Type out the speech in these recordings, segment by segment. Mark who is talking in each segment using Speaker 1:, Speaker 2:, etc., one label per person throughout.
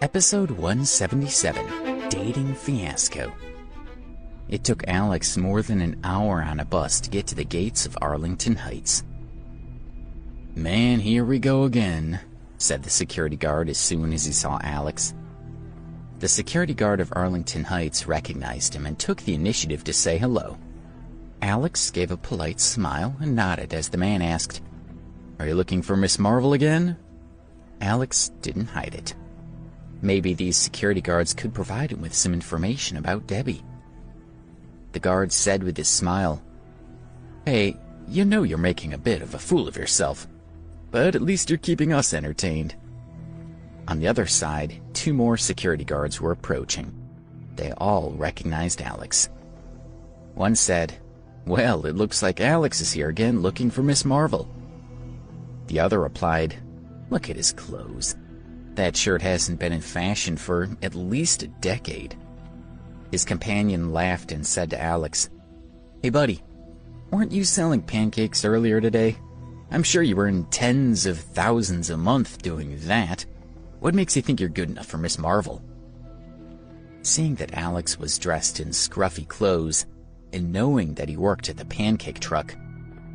Speaker 1: Episode 177, Dating Fiasco. It took Alex more than an hour on a bus to get to the gates of Arlington Heights. "Man, here we go again," said the security guard as soon as he saw Alex. The security guard of Arlington Heights recognized him and took the initiative to say hello. Alex gave a polite smile and nodded as the man asked, "Are you looking for Miss Marvel again?" Alex didn't hide it. Maybe these security guards could provide him with some information about Debbie. The guard said with his smile, "Hey, you know you're making a bit of a fool of yourself, but at least you're keeping us entertained." On the other side, two more security guards were approaching. They all recognized Alex. One said, "Well, it looks like Alex is here again looking for Miss Marvel." The other replied, "Look at his clothes. That shirt hasn't been in fashion for at least a decade." His companion laughed and said to Alex, "Hey buddy, weren't you selling pancakes earlier today? I'm sure you earn tens of thousands a month doing that. What makes you think you're good enough for Miss Marvel?" Seeing that Alex was dressed in scruffy clothes, and knowing that he worked at the pancake truck,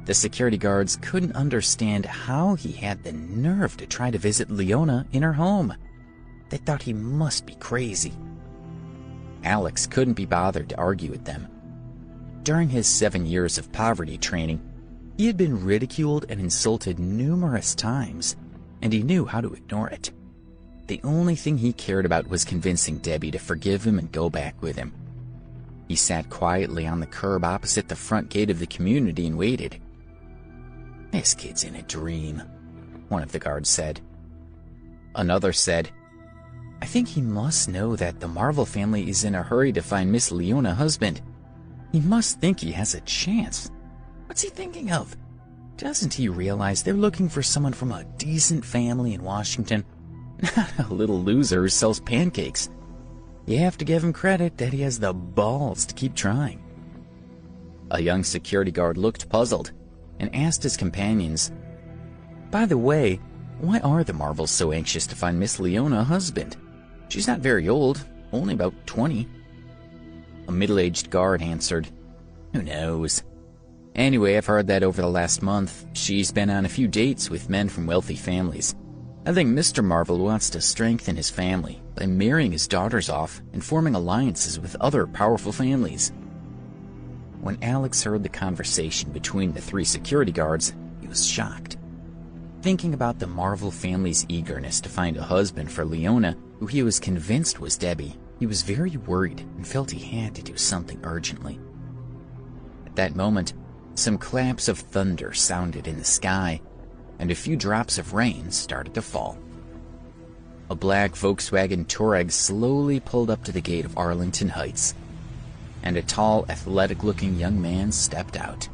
Speaker 1: the security guards couldn't understand how he had the nerve to try to visit Leona in her home. They thought he must be crazy. Alex couldn't be bothered to argue with them. During his 7 years of poverty training, he had been ridiculed and insulted numerous times, and he knew how to ignore it. The only thing he cared about was convincing Debbie to forgive him and go back with him. He sat quietly on the curb opposite the front gate of the community and waited. "This kid's in a dream," one of the guards said. Another said, "I think he must know that the Marvel family is in a hurry to find Miss Leona's husband. He must think he has a chance. What's he thinking of? Doesn't he realize they're looking for someone from a decent family in Washington, not a little loser who sells pancakes? You have to give him credit that he has the balls to keep trying." A young security guard looked puzzled and asked his companions, "By the way, why are the Marvels so anxious to find Miss Leona a husband? She's not very old, only about 20. A middle-aged guard answered, "Who knows? Anyway, I've heard that over the last month, she's been on a few dates with men from wealthy families. I think Mr. Marvel wants to strengthen his family by marrying his daughters off and forming alliances with other powerful families." When Alex heard the conversation between the three security guards, he was shocked. Thinking about the Marvel family's eagerness to find a husband for Leona, who he was convinced was Debbie, he was very worried and felt he had to do something urgently. At that moment, some claps of thunder sounded in the sky, and a few drops of rain started to fall. A black Volkswagen Touareg slowly pulled up to the gate of Arlington Heights, and a tall, athletic-looking young man stepped out.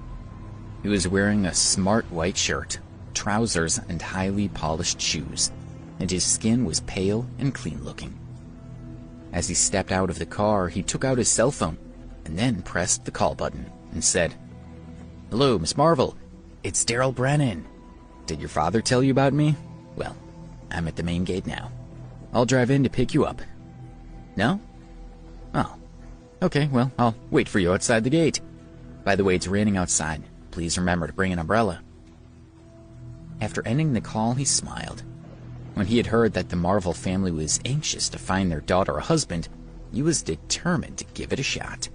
Speaker 1: He was wearing a smart white shirt, trousers, and highly polished shoes, and his skin was pale and clean-looking. As he stepped out of the car, he took out his cell phone and then pressed the call button and said, "Hello, Miss Marvel. It's Daryl Brennan. Did your father tell you about me? Well, I'm at the main gate now. I'll drive in to pick you up." "No? Oh. Okay, well, I'll wait for you outside the gate. By the way, it's raining outside. Please remember to bring an umbrella." After ending the call, he smiled. When he had heard that the Marvel family was anxious to find their daughter a husband, he was determined to give it a shot.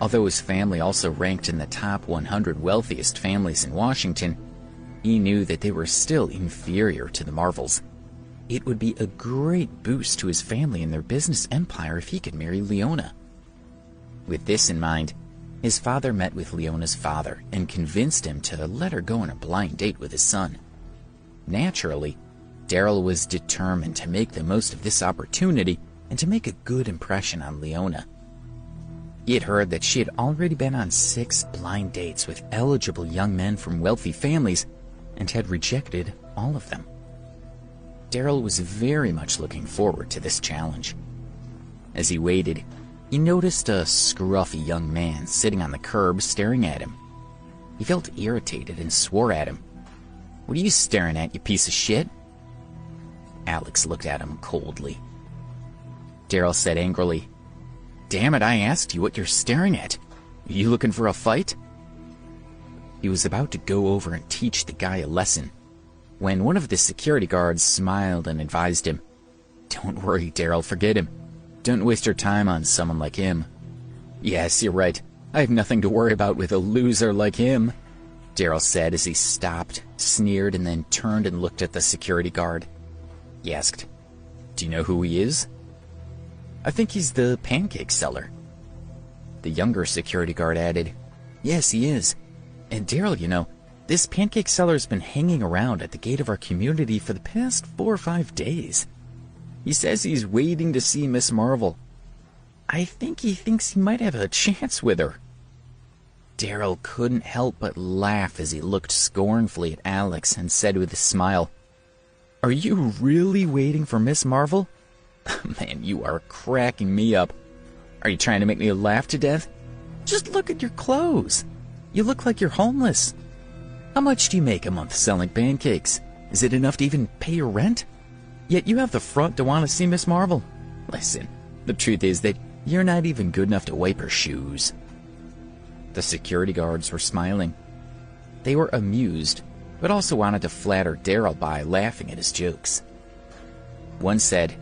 Speaker 1: Although his family also ranked in the top 100 wealthiest families in Washington, he knew that they were still inferior to the Marvels. It would be a great boost to his family and their business empire if he could marry Leona. With this in mind, his father met with Leona's father and convinced him to let her go on a blind date with his son. Naturally, Daryl was determined to make the most of this opportunity and to make a good impression on Leona. He had heard that she had already been on 6 blind dates with eligible young men from wealthy families and had rejected all of them. Daryl was very much looking forward to this challenge. As he waited, he noticed a scruffy young man sitting on the curb staring at him. He felt irritated and swore at him. "What are you staring at, you piece of shit?" Alex looked at him coldly. Daryl said angrily, "Damn it, I asked you what you're staring at. You looking for a fight?" He was about to go over and teach the guy a lesson when one of the security guards smiled and advised him, "Don't worry, Daryl, forget him. Don't waste your time on someone like him." "Yes, you're right. I have nothing to worry about with a loser like him," Daryl said as he stopped, sneered, and then turned and looked at the security guard. He asked, "Do you know who he is?" "I think he's the pancake seller." The younger security guard added, "Yes, he is. And Daryl, you know, this pancake seller's been hanging around at the gate of our community for the past 4 or 5 days. He says he's waiting to see Miss Marvel. I think he thinks he might have a chance with her." Daryl couldn't help but laugh as he looked scornfully at Alex and said with a smile, "Are you really waiting for Miss Marvel? Man, you are cracking me up. Are you trying to make me laugh to death? Just look at your clothes. You look like you're homeless. How much do you make a month selling pancakes? Is it enough to even pay your rent? Yet you have the front to want to see Miss Marvel. Listen, the truth is that you're not even good enough to wipe her shoes." The security guards were smiling. They were amused, but also wanted to flatter Daryl by laughing at his jokes. One said,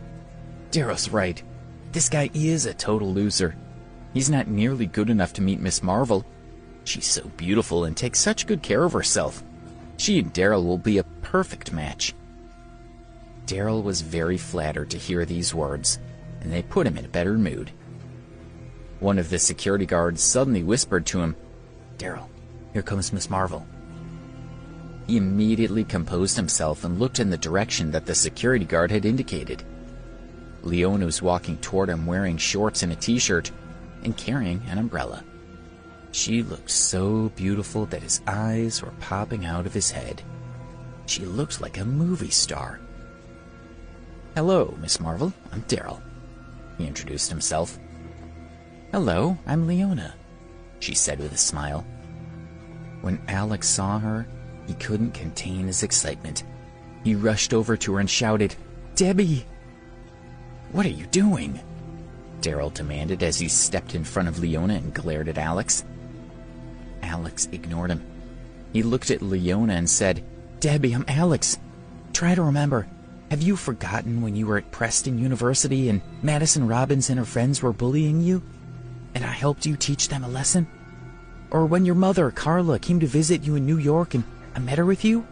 Speaker 1: "Daryl's right. This guy is a total loser. He's not nearly good enough to meet Miss Marvel. She's so beautiful and takes such good care of herself. She and Daryl will be a perfect match." Daryl was very flattered to hear these words, and they put him in a better mood. One of the security guards suddenly whispered to him, "Daryl, here comes Miss Marvel." He immediately composed himself and looked in the direction that the security guard had indicated. Leona was walking toward him wearing shorts and a t-shirt and carrying an umbrella. She looked so beautiful that his eyes were popping out of his head. She looked like a movie star. "Hello, Miss Marvel. I'm Daryl," he introduced himself. "Hello, I'm Leona," she said with a smile. When Alex saw her, he couldn't contain his excitement. He rushed over to her and shouted, "Debbie!" "What are you doing?" Daryl demanded as he stepped in front of Leona and glared at Alex. Alex ignored him. He looked at Leona and said, "Debbie, I'm Alex. Try to remember. Have you forgotten when you were at Preston University and Madison Robbins and her friends were bullying you? And I helped you teach them a lesson? Or when your mother, Carla, came to visit you in New York and I met her with you?"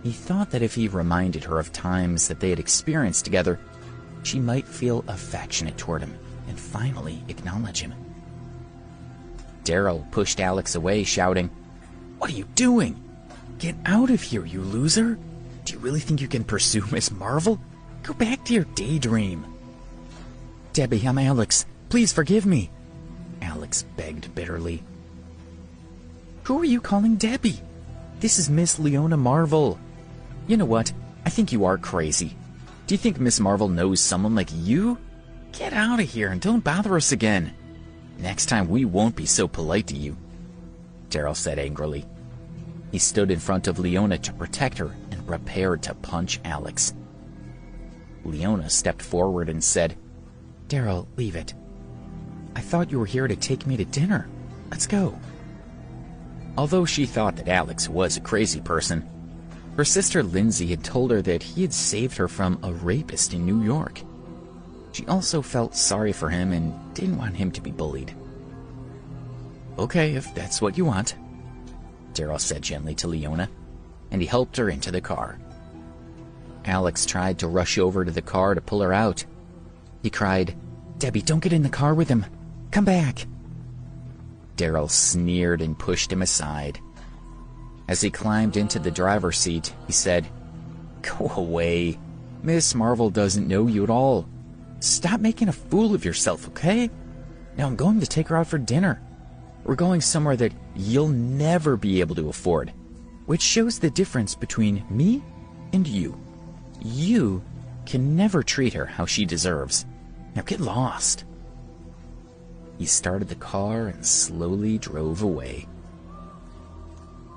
Speaker 1: He thought that if he reminded her of times that they had experienced together, she might feel affectionate toward him and finally acknowledge him. Daryl pushed Alex away, shouting, "What are you doing? Get out of here, you loser! Do you really think you can pursue Miss Marvel? Go back to your daydream." "Debbie, I'm Alex. Please forgive me," Alex begged bitterly. "Who are you calling Debbie? This is Miss Leona Marvel. You know what? I think you are crazy. Do you think Miss Marvel knows someone like you? Get out of here and don't bother us again. Next time we won't be so polite to you," Daryl said angrily. He stood in front of Leona to protect her and prepared to punch Alex. Leona stepped forward and said, "Daryl, leave it. I thought you were here to take me to dinner. Let's go." Although she thought that Alex was a crazy person, her sister Lindsay had told her that he had saved her from a rapist in New York. She also felt sorry for him and didn't want him to be bullied. "Okay, if that's what you want," Daryl said gently to Leona, and he helped her into the car. Alex tried to rush over to the car to pull her out. He cried, "Debbie, don't get in the car with him. Come back." Daryl sneered and pushed him aside. As he climbed into the driver's seat, he said, "Go away. Miss Marvel doesn't know you at all. Stop making a fool of yourself, okay? Now I'm going to take her out for dinner. We're going somewhere that you'll never be able to afford, which shows the difference between me and you. You can never treat her how she deserves. Now get lost." He started the car and slowly drove away.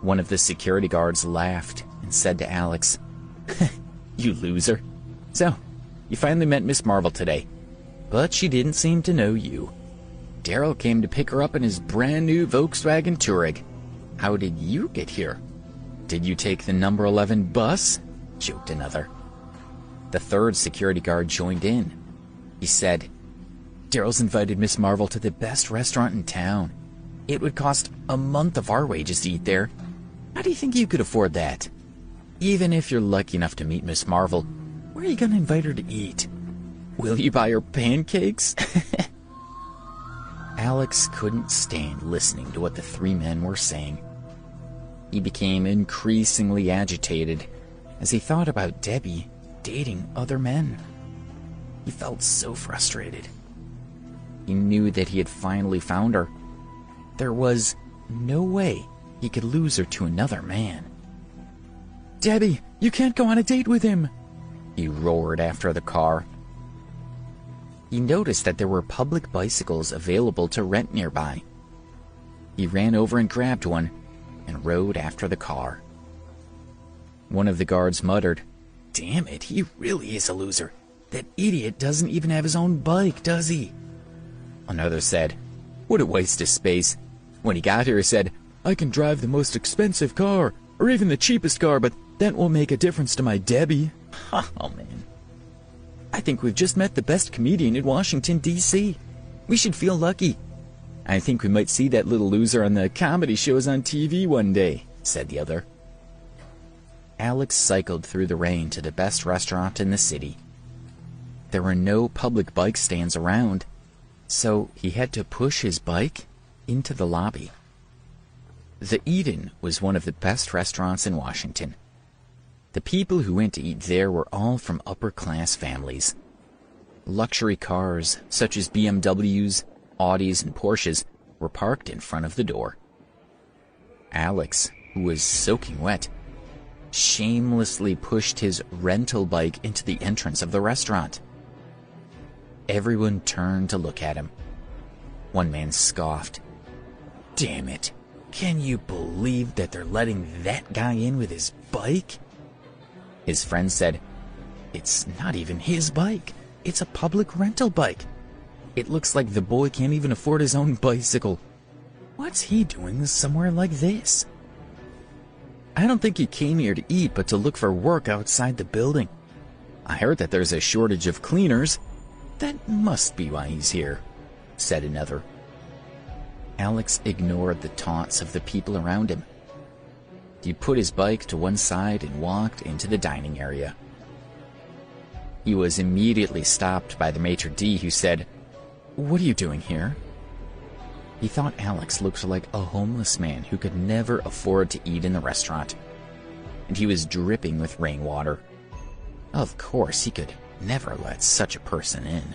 Speaker 1: One of the security guards laughed and said to Alex, "You loser. So, you finally met Miss Marvel today, but she didn't seem to know you. Daryl came to pick her up in his brand new Volkswagen Touareg. How did you get here? Did you take the number 11 bus? Joked another. The third security guard joined in. He said, Daryl's invited Miss Marvel to the best restaurant in town. It would cost a month of our wages to eat there. How do you think you could afford that? Even if you're lucky enough to meet Miss Marvel, where are you going to invite her to eat? Will you buy her pancakes? Alex couldn't stand listening to what the three men were saying. He became increasingly agitated as he thought about Debbie dating other men. He felt so frustrated. He knew that he had finally found her. There was no way he could lose her to another man. Debbie, you can't go on a date with him, he roared after the car. He noticed that there were public bicycles available to rent nearby. He ran over and grabbed one and rode after the car. One of the guards muttered, Damn it, he really is a loser. That idiot doesn't even have his own bike, does he? Another said, What a waste of space. When he got here, he said, I can drive the most expensive car, or even the cheapest car, but that won't make a difference to my Debbie. Oh, man. I think we've just met the best comedian in Washington, D.C. We should feel lucky. I think we might see that little loser on the comedy shows on TV one day, said the other. Alex cycled through the rain to the best restaurant in the city. There were no public bike stands around, so he had to push his bike into the lobby. The Eden was one of the best restaurants in Washington. The people who went to eat there were all from upper-class families. Luxury cars, such as BMWs, Audis, and Porsches, were parked in front of the door. Alex, who was soaking wet, shamelessly pushed his rental bike into the entrance of the restaurant. Everyone turned to look at him. One man scoffed. Damn it, can you believe that they're letting that guy in with his bike? His friend said, It's not even his bike. It's a public rental bike. It looks like the boy can't even afford his own bicycle. What's he doing somewhere like this? I don't think he came here to eat, but to look for work outside the building. I heard that there's a shortage of cleaners. That must be why he's here, said another. Alex ignored the taunts of the people around him. He put his bike to one side and walked into the dining area. He was immediately stopped by the maitre d', who said, What are you doing here? He thought Alex looked like a homeless man who could never afford to eat in the restaurant, and he was dripping with rainwater. Of course, he could never let such a person in.